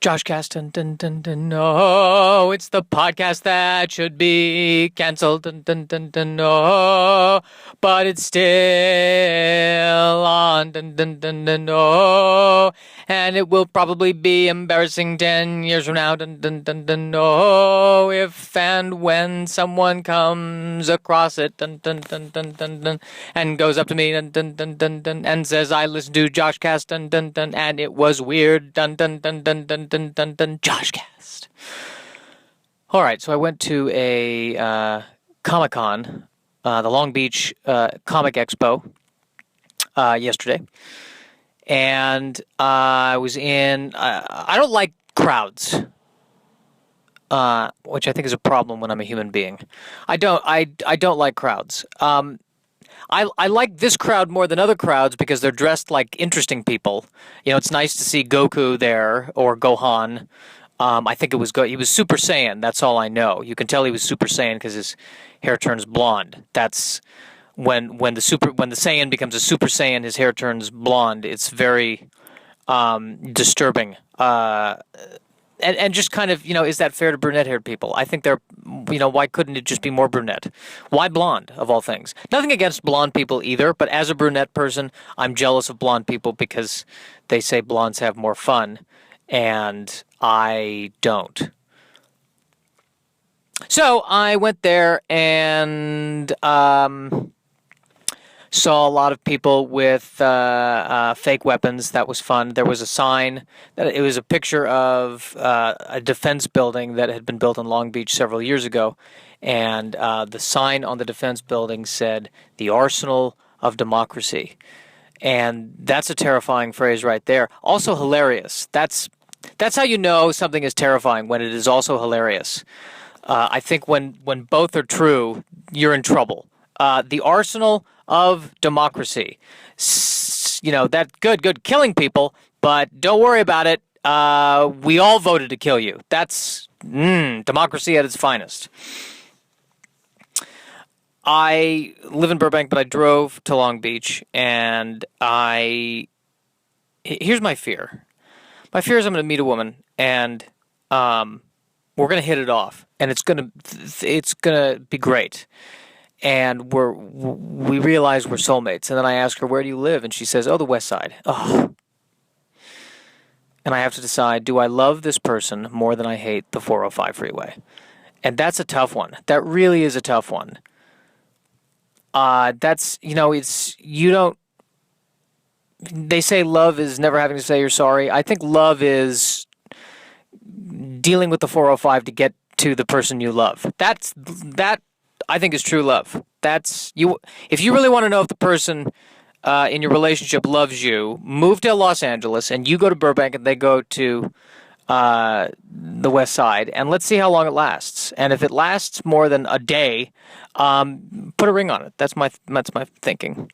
JoshCast, dun, dun, dun, dun, no, it's the podcast that should be canceled, dun, dun, dun, dun, no, but it's still on, dun, dun, dun, dun, no, and it will probably be embarrassing 10 years from now, dun, dun, dun, dun, no, if and when someone comes across it, dun, dun, dun, dun, dun, dun, and goes up to me, dun, dun, dun, dun, dun, and says, I listened to JoshCast, dun, dun, dun, and it was weird, dun, dun, dun, dun, dun, dun, dun, dun, JoshCast. All right, so I went to a Comic-Con, the Long Beach Comic Expo, yesterday, and I was in. I don't like crowds, which I think is a problem when I'm a human being. I don't like crowds. I like this crowd more than other crowds because they're dressed like interesting people. You know, it's nice to see Goku there or Gohan. I think it was he was Super Saiyan. That's all I know. You can tell he was Super Saiyan because his hair turns blonde. That's when the Saiyan becomes a Super Saiyan, his hair turns blonde. It's very disturbing. And just kind of, is that fair to brunette-haired people? I think why couldn't it just be more brunette? Why blonde, of all things? Nothing against blonde people either, but as a brunette person, I'm jealous of blonde people because they say blondes have more fun, and I don't. So I went there and saw a lot of people with fake weapons. That was fun. There was a sign. It was a picture of a defense building that had been built in Long Beach several years ago. And the sign on the defense building said, "The Arsenal of Democracy." And that's a terrifying phrase right there. Also hilarious. That's how you know something is terrifying, when it is also hilarious. I think when both are true, you're in trouble. The Arsenal of Democracy. That good killing people, but don't worry about it. We all voted to kill you. That's democracy at its finest. I live in Burbank, but I drove to Long Beach, and here's my fear. My fear is I'm going to meet a woman, and we're going to hit it off, and it's going to be great. And we realize we're soulmates. And then I ask her, where do you live? And she says, the West Side. Oh. And I have to decide, do I love this person more than I hate the 405 freeway? And that's a tough one. That really is a tough one. They say love is never having to say you're sorry. I think love is dealing with the 405 to get to the person you love. That I think is true love. That's you. If you really want to know if the person in your relationship loves you, move to Los Angeles and you go to Burbank and they go to the West Side, and let's see how long it lasts. And if it lasts more than a day, put a ring on it. That's my thinking.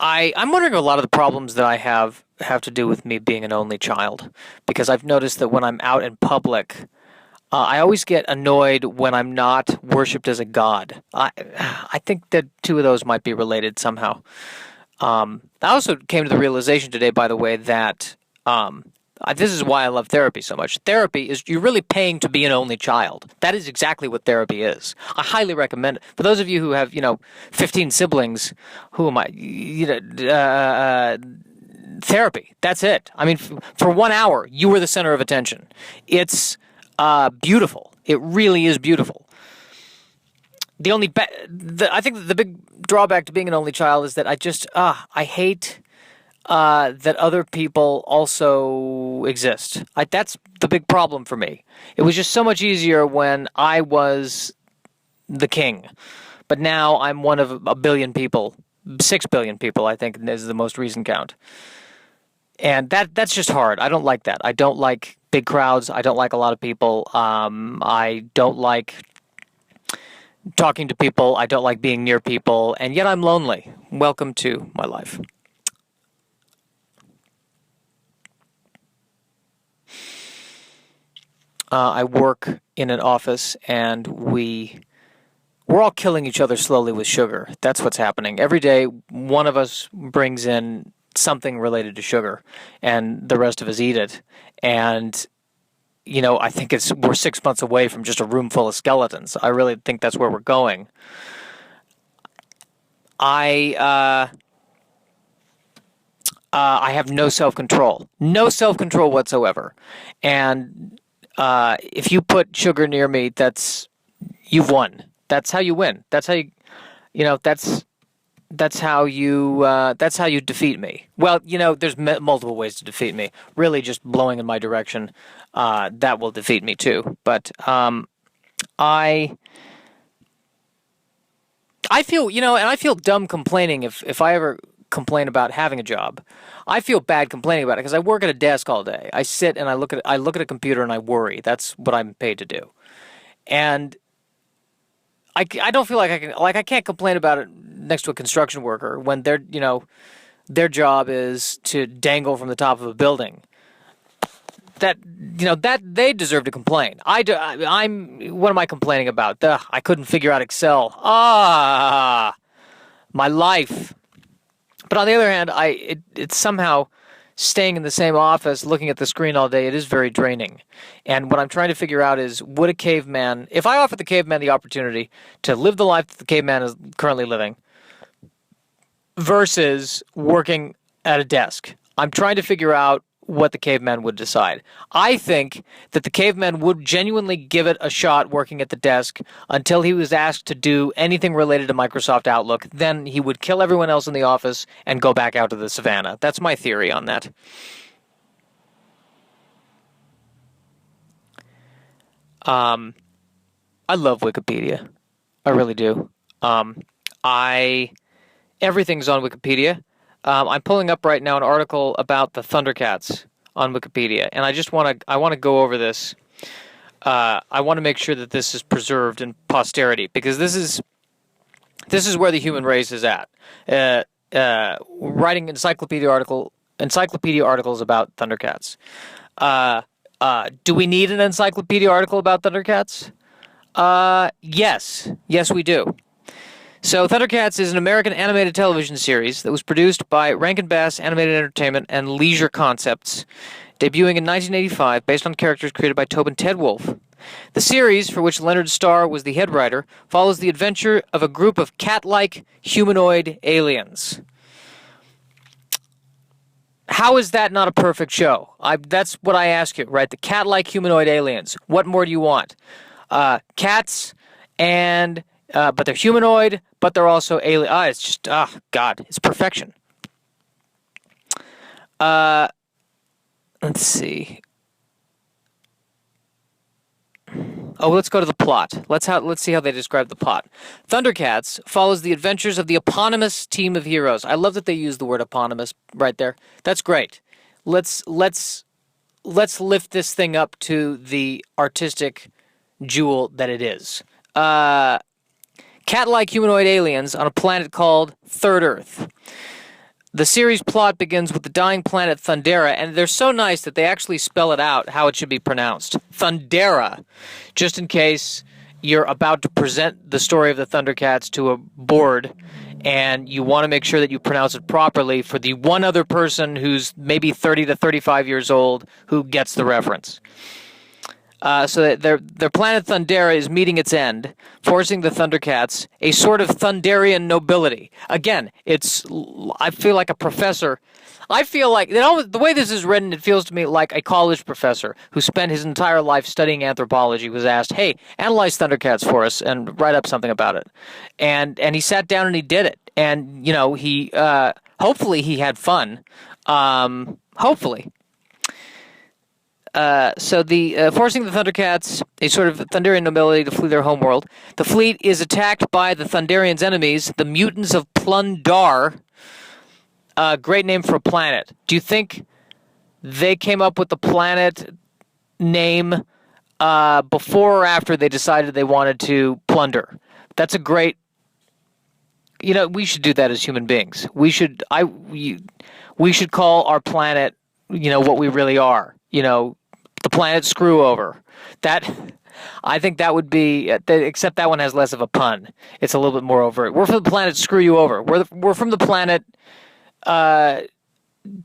I'm wondering a lot of the problems that I have to do with me being an only child, because I've noticed that when I'm out in public, I always get annoyed when I'm not worshipped as a god. I think that two of those might be related somehow. I also came to the realization today, by the way, that this is why I love therapy so much. Therapy is, you're really paying to be an only child. That is exactly what therapy is. I highly recommend it. For those of you who have, 15 siblings, who am I? Therapy. That's it. I mean, for 1 hour, you were the center of attention. It's beautiful. It really is beautiful. The only I think the big drawback to being an only child is that I hate that other people also exist. That's the big problem for me. It was just so much easier when I was the king, but now I'm one of a billion people. 6 billion people, I think, is the most recent count. And that's just hard. I don't like that. I don't like big crowds. I don't like a lot of people. I don't like talking to people. I don't like being near people. And yet I'm lonely. Welcome to my life. I work in an office, and we're all killing each other slowly with sugar. That's what's happening. Every day, one of us brings in something related to sugar, and the rest of us eat it. And I think we're 6 months away from just a room full of skeletons. I really think that's where we're going. I have no self-control whatsoever, and if you put sugar near me, you've won. That's how you win. That's how that's how you defeat me. Well, there's multiple ways to defeat me. Really, just blowing in my direction, that will defeat me too. But I feel, and I feel dumb complaining if I ever complain about having a job. I feel bad complaining about it because I work at a desk all day. I sit and I look at a computer and I worry. That's what I'm paid to do. And I don't feel like I can't complain about it next to a construction worker when their job is to dangle from the top of a building. That they deserve to complain. What am I complaining about? I couldn't figure out Excel. My life. But on the other hand, it's somehow staying in the same office, looking at the screen all day. It is very draining. And what I'm trying to figure out is, would a caveman, if I offered the caveman the opportunity to live the life that the caveman is currently living, versus working at a desk, I'm trying to figure out what the caveman would decide. I think that the caveman would genuinely give it a shot working at the desk until he was asked to do anything related to Microsoft Outlook. Then he would kill everyone else in the office and go back out to the savannah. That's my theory on that. I love Wikipedia. I really do. Everything's on Wikipedia. I'm pulling up right now an article about the Thundercats on Wikipedia, and I want to go over this. I want to make sure that this is preserved in posterity, because this is where the human race is at. Writing encyclopedia articles about Thundercats. Do we need an encyclopedia article about Thundercats? Yes, we do. So Thundercats is an American animated television series that was produced by Rankin Bass Animated Entertainment and Leisure Concepts, debuting in 1985 based on characters created by Tobin Ted Wolfe. The series, for which Leonard Starr was the head writer, follows the adventure of a group of cat-like humanoid aliens. How is that not a perfect show? That's what I ask you, right? The cat-like humanoid aliens. What more do you want? Cats and... but they're humanoid, but they're also alien. It's just, God, it's perfection. Let's see. Let's go to the plot. Let's see how they describe the plot. Thundercats follows the adventures of the eponymous team of heroes. I love that they use the word eponymous right there. That's great. Let's lift this thing up to the artistic jewel that it is. Cat-like humanoid aliens on a planet called Third Earth. The series plot begins with the dying planet Thundera, and they're so nice that they actually spell it out how it should be pronounced. Thundera, just in case you're about to present the story of the Thundercats to a board and you want to make sure that you pronounce it properly for the one other person who's maybe 30 to 35 years old who gets the reference. So that their planet Thundera is meeting its end, forcing the Thundercats a sort of Thunderian nobility. Again, I feel like a professor. I feel like the way this is written, it feels to me like a college professor who spent his entire life studying anthropology was asked, "Hey, analyze Thundercats for us and write up something about it." And he sat down and he did it. And he hopefully he had fun. Hopefully. So forcing the Thundercats, a sort of Thunderian nobility, to flee their homeworld. The fleet is attacked by the Thunderians' enemies, the mutants of Plundar. Great name for a planet. Do you think they came up with the planet name before or after they decided they wanted to plunder? That's a great... we should do that as human beings. We should call our planet, what we really are. The planet screw over. I think that would be, except that one has less of a pun. It's a little bit more overt. We're from the planet screw you over. We're from the planet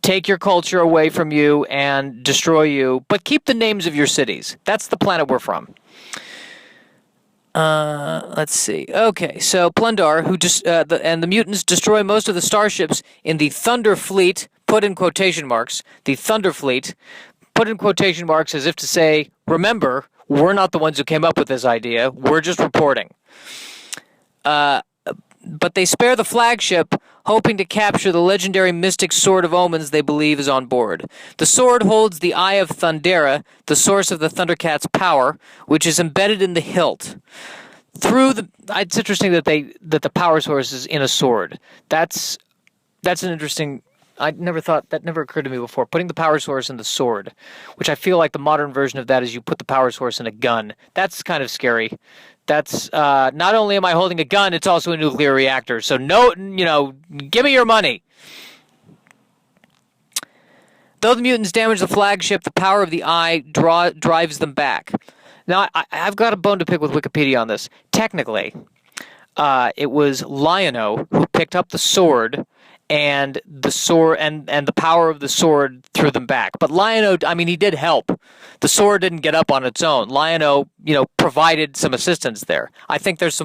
take your culture away from you and destroy you, but keep the names of your cities. That's the planet we're from. Let's see. Okay, so Plundar, and the mutants destroy most of the starships in the Thunder Fleet, put in quotation marks, the Thunder Fleet, put in quotation marks as if to say, remember, we're not the ones who came up with this idea, we're just reporting. But they spare the flagship, hoping to capture the legendary mystic Sword of Omens they believe is on board. The sword holds the Eye of Thundera, the source of the Thundercats' power, which is embedded in the hilt. It's interesting that the power source is in a sword. That's an interesting. I never thought that never occurred to me before. Putting the power source in the sword, which I feel like the modern version of that is you put the power source in a gun. That's kind of scary. That's not only am I holding a gun, it's also a nuclear reactor. So no, give me your money. Though the mutants damage the flagship, the power of the Eye drives them back. Now, I've got a bone to pick with Wikipedia on this. Technically, it was Lion-O who picked up the sword, and the sword and the power of the sword threw them back. But Lion-O, he did help. The sword didn't get up on its own. Lion-O, provided some assistance there. I think that's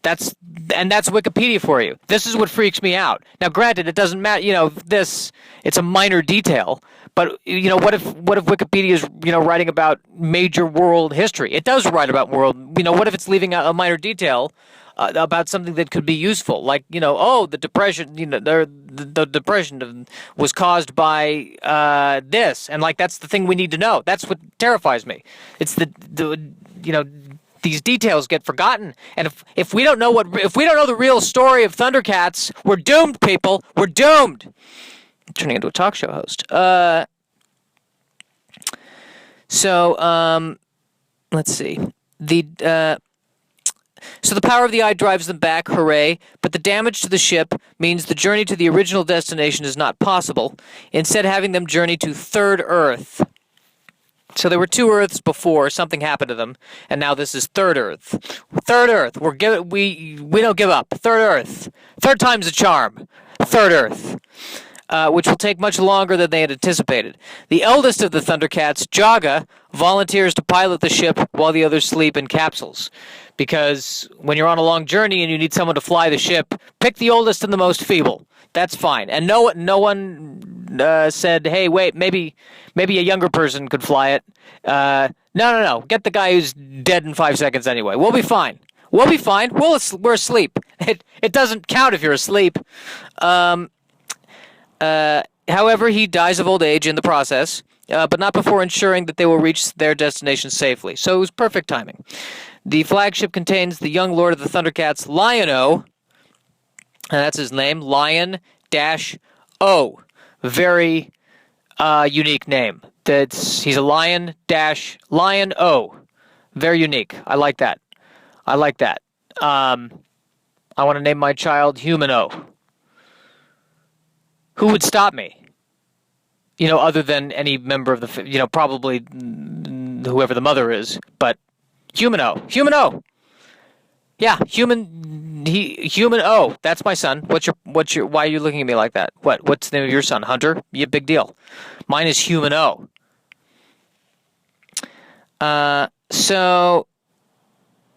Wikipedia for you. This is what freaks me out. Now, granted, it doesn't matter. It's a minor detail. But what if Wikipedia is writing about major world history? It does write about world. What if it's leaving out a minor detail about something that could be useful, like the depression. The depression was caused by this, and that's the thing we need to know. That's what terrifies me. It's these details get forgotten, and if we don't know the real story of Thundercats, we're doomed, people. We're doomed. I'm turning into a talk show host. Let's see. So the power of the Eye drives them back, hooray, but the damage to the ship means the journey to the original destination is not possible, instead having them journey to Third Earth. So there were 2 Earths before, something happened to them, and now this is Third Earth. Third Earth, we don't give up. Third Earth. Third time's a charm. Third Earth. Which will take much longer than they had anticipated. The eldest of the Thundercats, Jaga, volunteers to pilot the ship while the others sleep in capsules. Because when you're on a long journey and you need someone to fly the ship, pick the oldest and the most feeble. That's fine. And no one said, hey, wait, maybe a younger person could fly it. No. Get the guy who's dead in 5 seconds anyway. We'll be fine. We're asleep. It doesn't count if you're asleep. However, he dies of old age in the process, but not before ensuring that they will reach their destination safely. So it was perfect timing. The flagship contains the young lord of the Thundercats, Lion-O, and that's his name, Lion-O. Very unique name. He's a Lion-O. Very unique. I like that. I want to name my child Human-O. Who would stop me? Other than any member of the, probably whoever the mother is, but Human-O. Yeah, Human-O. That's my son. Why are you looking at me like that? What's the name of your son? Hunter? Yeah, big deal. Mine is Human-O. So,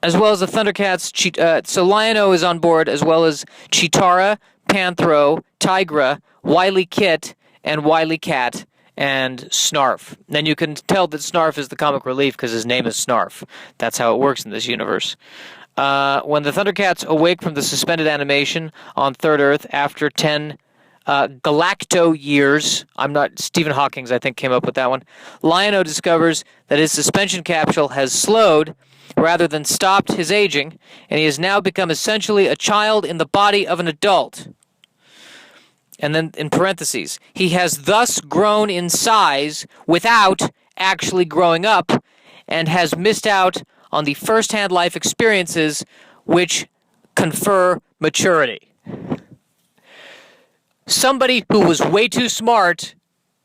as well as the Thundercats, so Lion-O is on board, as well as Cheetara, Panthro, Tigra, Wily Kit, and Wily Cat, and Snarf. Then you can tell that Snarf is the comic relief because his name is Snarf. That's how it works in this universe. When the Thundercats awake from the suspended animation on Third Earth after 10 galacto years, Stephen Hawking, I think, came up with that one, Lion-O discovers that his suspension capsule has slowed rather than stopped his aging, and he has now become essentially a child in the body of an adult. And then, in parentheses, he has thus grown in size without actually growing up, and has missed out on the first-hand life experiences which confer maturity. Somebody who was way too smart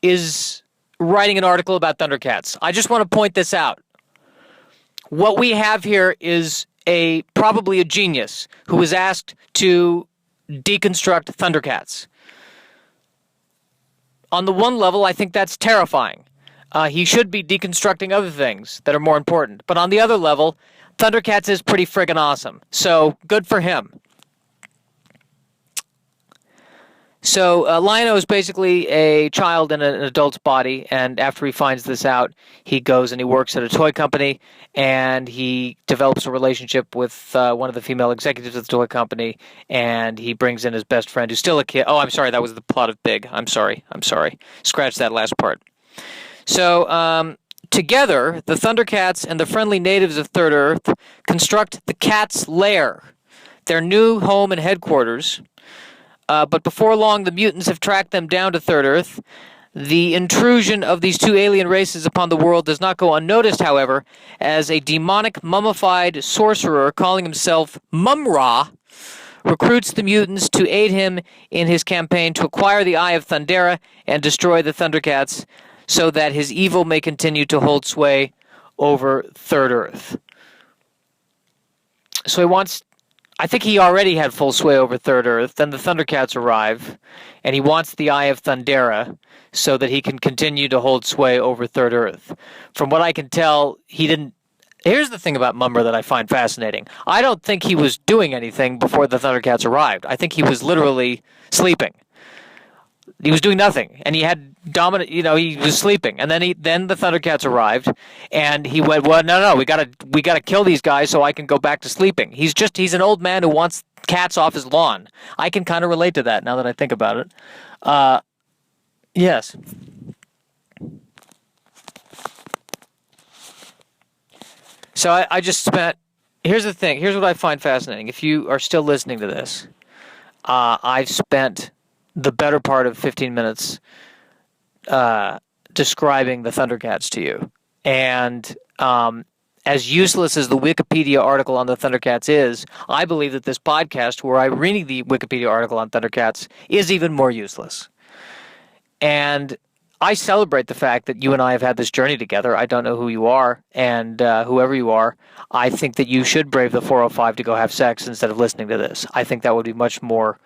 is writing an article about Thundercats. I just want to point this out. What we have here is probably a genius who was asked to deconstruct Thundercats. on the one level, I think that's terrifying. He should be deconstructing other things that are more important. But on the other level, Thundercats is pretty friggin' awesome. So, good for him. So, Lion-O is basically a child in an adult's body, and after he finds this out, he goes and he works at a toy company, and he develops a relationship with one of the female executives of the toy company, and he brings in his best friend, who's still a kid. Oh, I'm sorry, that was the plot of Big. I'm sorry. Scratch that last part. So, together, the Thundercats and the friendly natives of Third Earth construct the Cat's Lair, their new home and headquarters. But before long, the mutants have tracked them down to Third Earth. The intrusion of these two alien races upon the world does not go unnoticed, however, as a demonic, mummified sorcerer calling himself Mum-Ra recruits the mutants to aid him in his campaign to acquire the Eye of Thundera and destroy the Thundercats so that his evil may continue to hold sway over Third Earth. So he wants... I think he already had full sway over Third Earth. Then the Thundercats arrive, and he wants the Eye of Thundera so that he can continue to hold sway over Third Earth. From what I can tell, he didn't... Here's the thing about Mumra that I find fascinating. I don't think he was doing anything before the Thundercats arrived. I think he was literally sleeping. He was doing nothing, and he had dominant. He was sleeping, and then the Thundercats arrived, and he went, "Well, no, we gotta kill these guys so I can go back to sleeping." He's an old man who wants cats off his lawn. I can kind of relate to that now that I think about it. Yes. So I just spent. Here's the thing. Here's what I find fascinating. If you are still listening to this, I've spent the better part of 15 minutes describing the Thundercats to you. And as useless as the Wikipedia article on the Thundercats is, I believe that this podcast, where I'm reading the Wikipedia article on Thundercats, is even more useless. And I celebrate the fact that you and I have had this journey together. I don't know who you are, and whoever you are, I think that you should brave the 405 to go have sex instead of listening to this. I think that would be much more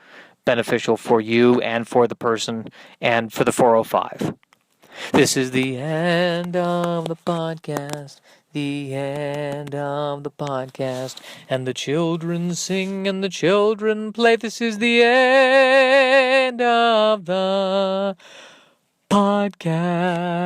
beneficial for you and for the person and for the 405. This is the end of the podcast. The end of the podcast. And the children sing and the children play. This is the end of the podcast.